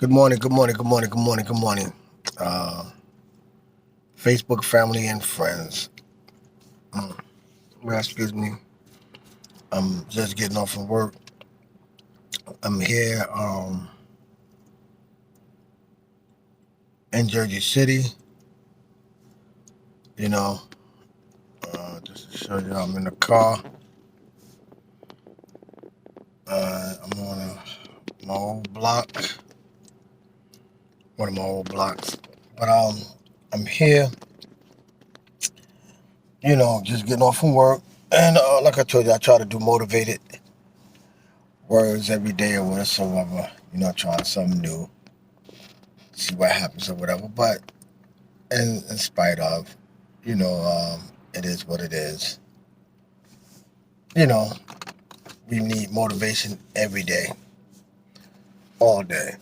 Good morning, good morning, good morning, good morning, good morning. Uh, Facebook family and friends. Mm, well, excuse me. I'm just getting off from work. I'm here in Jersey City. You know, just to show you I'm in the car. I'm on my old block, one of my old blocks. But I'm here. Just getting off from work. And like I told you, I try to do motivated words every day or whatsoever. Trying something new, see what happens or whatever. But in spite of, you know, it is what it is. You know, we need motivation every day, all day.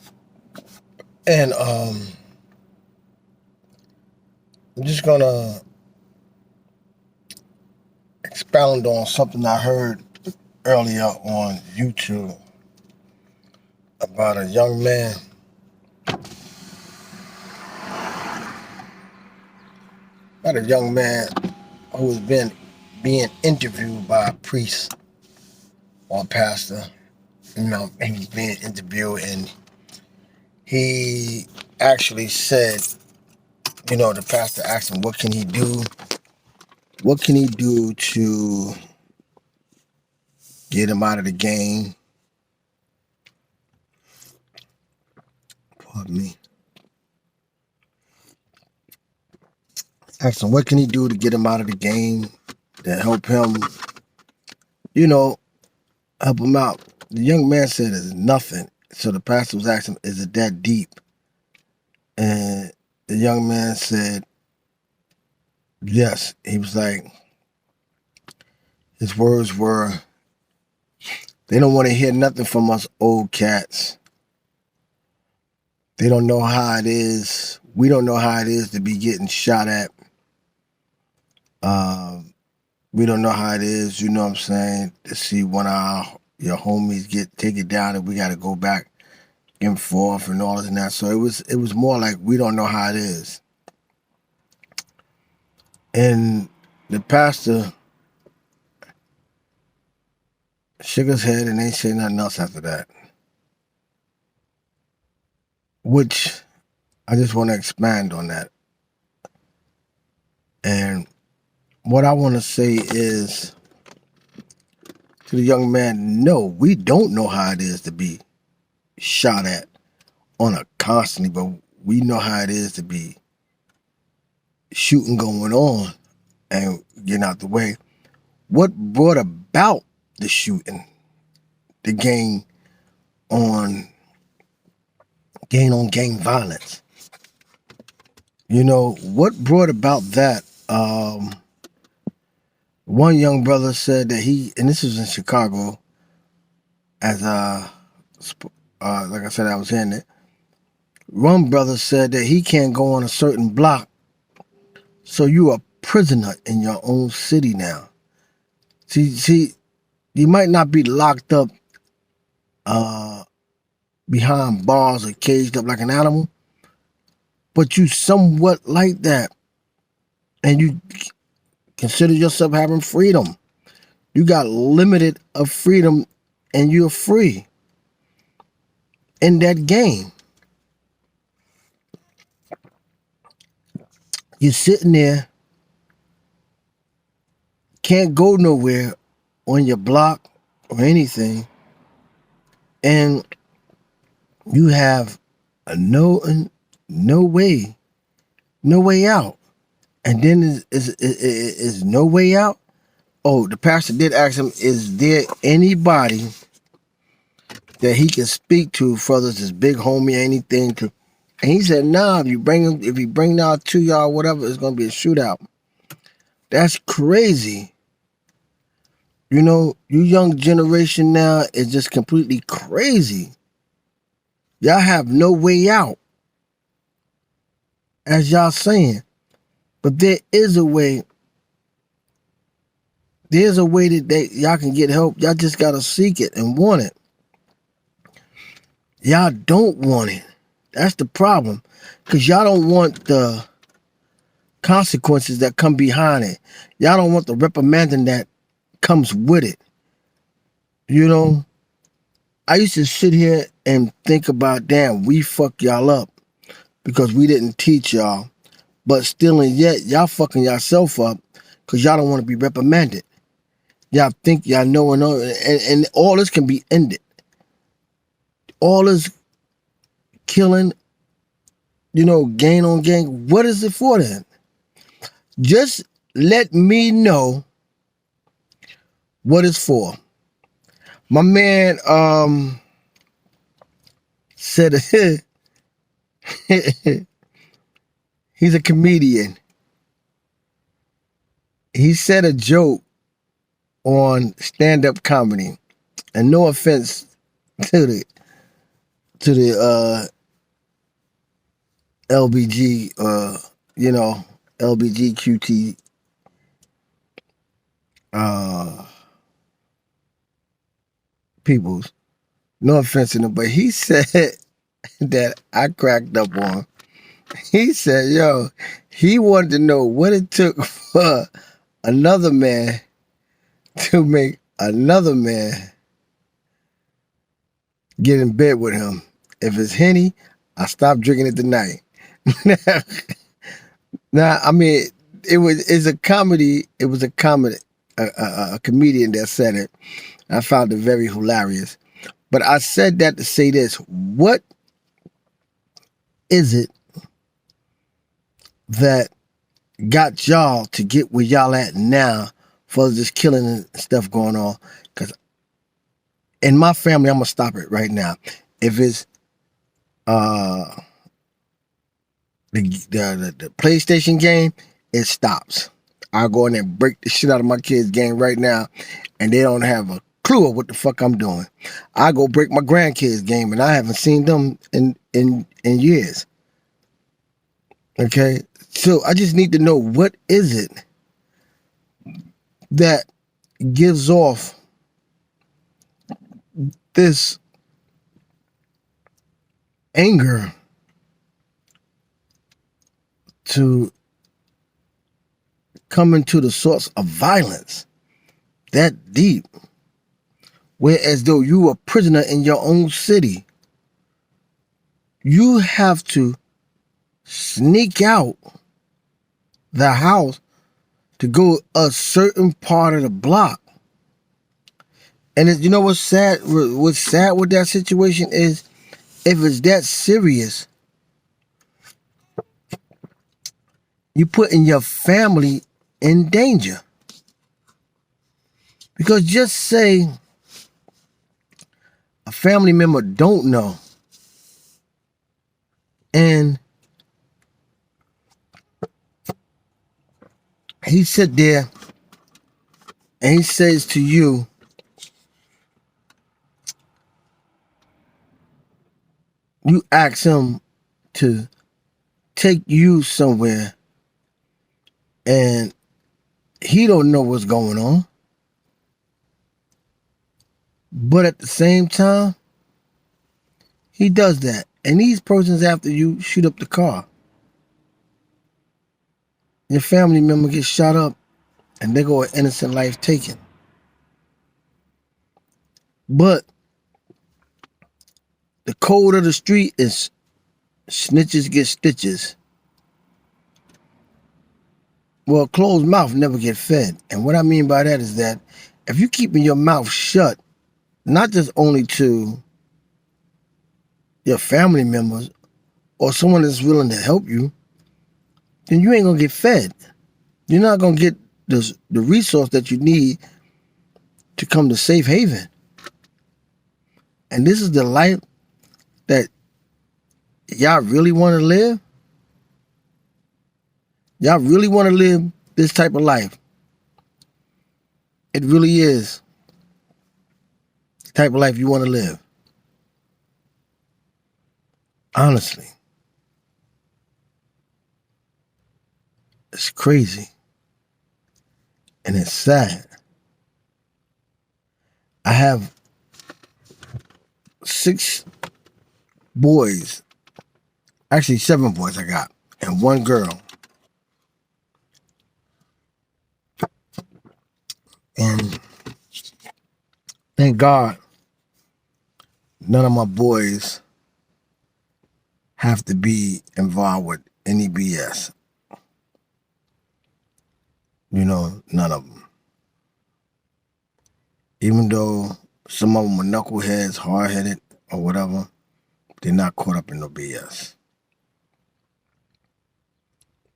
And I'm just gonna expound on something I heard earlier on YouTube about a young man. About a young man who was being interviewed by a priest or a pastor. He was being interviewed, and he actually said, the pastor asked him, what can he do? What can he do to get him out of the game? Pardon me. Asked him, what can he do to get him out of the game, to help him, help him out? The young man said it's nothing. So the pastor was asking, is it that deep? And the young man said, yes. He was like, his words were, they don't want to hear nothing from us old cats. They don't know how it is. We don't know how it is to be getting shot at. We don't know how it is, you know what I'm saying, to see one of your homies get taken down and we got to go back and forth and all this and that. So it was more like we don't know how it is. And the pastor shook his head and ain't say nothing else after that. Which I just want to expand on that. And what I want to say is to the young man, no, we don't know how it is to be shot at on a constantly, but we know how it is to be shooting going on and getting out the way. What brought about the shooting, the gang on gang violence? What brought about that? One young brother said that and this was in Chicago, as like I said, I was hearing it. One brother said that he can't go on a certain block, so you are a prisoner in your own city now. See, you might not be locked up behind bars or caged up like an animal, but you somewhat like that, and you consider yourself having freedom. You got limited of freedom, and you're free in that game. You're sitting there, can't go nowhere on your block or anything, and you have no way out. And then is no way out. Oh, the pastor did ask him, is there anybody that he can speak to, whether it's his big homie or anything to? And he said, nah, if you bring out 2 y'all, whatever, it's gonna be a shootout. That's crazy. You young generation now is just completely crazy. Y'all have no way out, as y'all saying. But there is a way. There's a way that y'all can get help. Y'all just gotta seek it and want it. Y'all don't want it. That's the problem. Because y'all don't want the consequences that come behind it. Y'all don't want the reprimanding that comes with it. You know, I used to sit here and think about, damn, we fuck y'all up because we didn't teach y'all. But still and yet, y'all fucking yourself up because y'all don't want to be reprimanded. Y'all think y'all know and all this can be ended. All this killing, gain on gain. What is it for then? Just let me know what it's for. My man said he's a comedian. He said a joke on stand-up comedy. And no offense to the LBG LBGQT peoples. No offense to them, but he said that I cracked up on. He said, yo, he wanted to know what it took for another man to make another man get in bed with him. If it's Henny, I stop drinking it tonight. Now, I mean, it's a comedy. It was a comedy, a comedian that said it. I found it very hilarious. But I said that to say this. What is it that got y'all to get where y'all at now for this killing and stuff going on? Because in my family, I'm going to stop it right now. If it's the PlayStation game, it stops. I'll go in there and break the shit out of my kids' game right now, and they don't have a clue of what the fuck I'm doing. I go break my grandkids' game, and I haven't seen them in years. Okay? So I just need to know, what is it that gives off this anger to come into the source of violence that deep, where as though you were a prisoner in your own city, you have to sneak out the house to go a certain part of the block. And you know what's sad? What's sad with that situation is, if it's that serious, you putting your family in danger. Because just say a family member don't know, and he sit there and he says to you, you ask him to take you somewhere, and he don't know what's going on. But at the same time, he does that. And these persons after you shoot up the car. Your family member gets shot up, and they go an innocent life taken. But the code of the street is snitches get stitches. Well, closed mouth never get fed. And what I mean by that is that if you keeping your mouth shut, not just only to your family members or someone that's willing to help you, then you ain't gonna get fed. You're not gonna get the resource that you need to come to safe haven. And this is the life that y'all really want to live? Y'all really want to live this type of life? It really is the type of life you want to live. Honestly. It's crazy. And it's sad. I have 6 boys Actually, 7 boys I got, and 1 girl. And thank God, none of my boys have to be involved with any BS. None of them. Even though some of them were knuckleheads, hard-headed, or whatever, they're not caught up in no BS.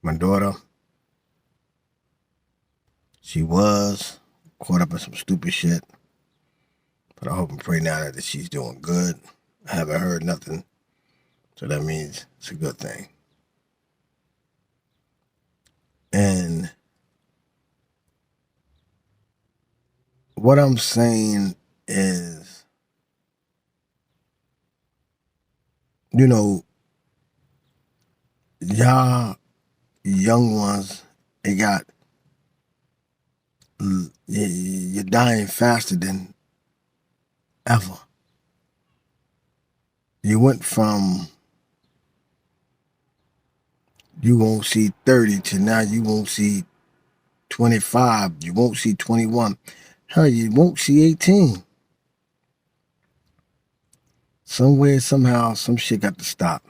My daughter, she was caught up in some stupid shit, but I hope and pray now that she's doing good. I haven't heard nothing, so that means it's a good thing. And what I'm saying is, y'all young ones, you're dying faster than ever. You went from you won't see 30 to now you won't see 25, you won't see 21. Hell, you won't see 18. Somewhere, somehow, some shit got to stop.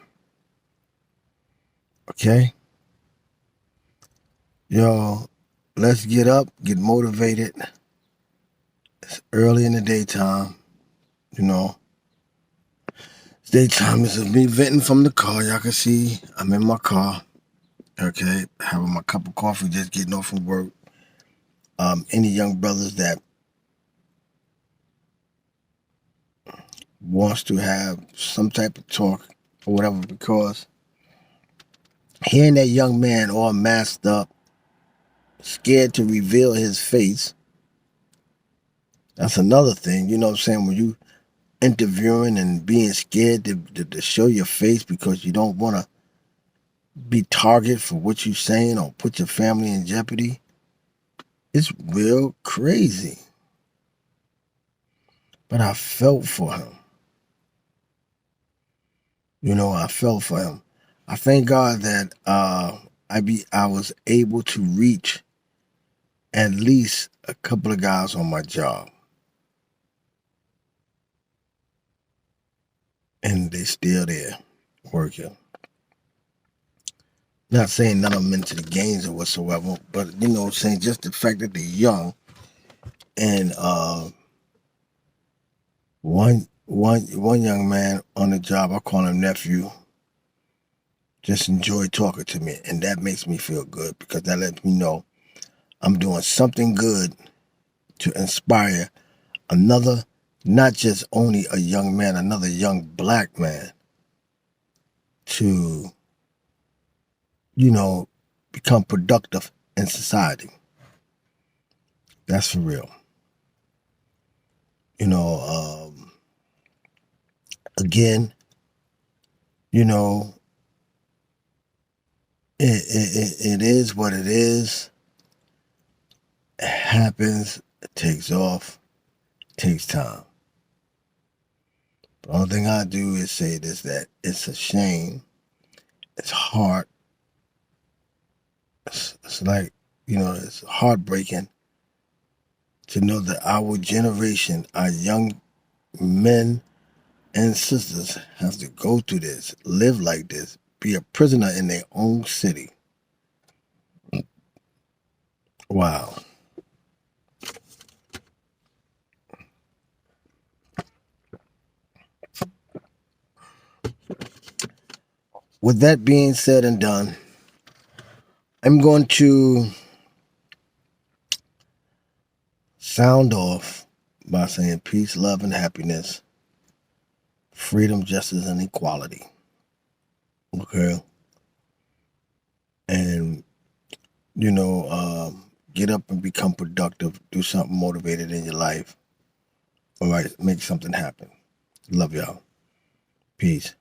Okay? Yo, let's get up, get motivated. It's early in the daytime, It's daytime. This is me venting from the car. Y'all can see I'm in my car. Okay? Having my cup of coffee, just getting off from work. Any young brothers that wants to have some type of talk or whatever, because hearing that young man all masked up, scared to reveal his face, that's another thing. You know what I'm saying? When you interviewing and being scared to show your face because you don't want to be targeted for what you're saying or put your family in jeopardy, it's real crazy. But I felt for him. I felt for him. I thank God that I was able to reach at least a couple of guys on my job. And they still there working. Not saying none of them into the games or whatsoever, but saying just the fact that they're young. And one young man on the job, I call him nephew, just enjoy talking to me, and that makes me feel good because that lets me know I'm doing something good to inspire another, not just only a young man, another young black man to, become productive in society. That's for real. Again, it is what it is. It happens. It takes off. It takes time. The only thing I do is say this, that it's a shame. It's hard. It's like, it's heartbreaking to know that our generation, our young men and sisters have to go through this, live like this, be a prisoner in their own city. Wow. With that being said and done, I'm going to sound off by saying peace, love, and happiness, freedom, justice, and equality. Okay? And, get up and become productive. Do something motivated in your life. All right? Make something happen. Love y'all. Peace.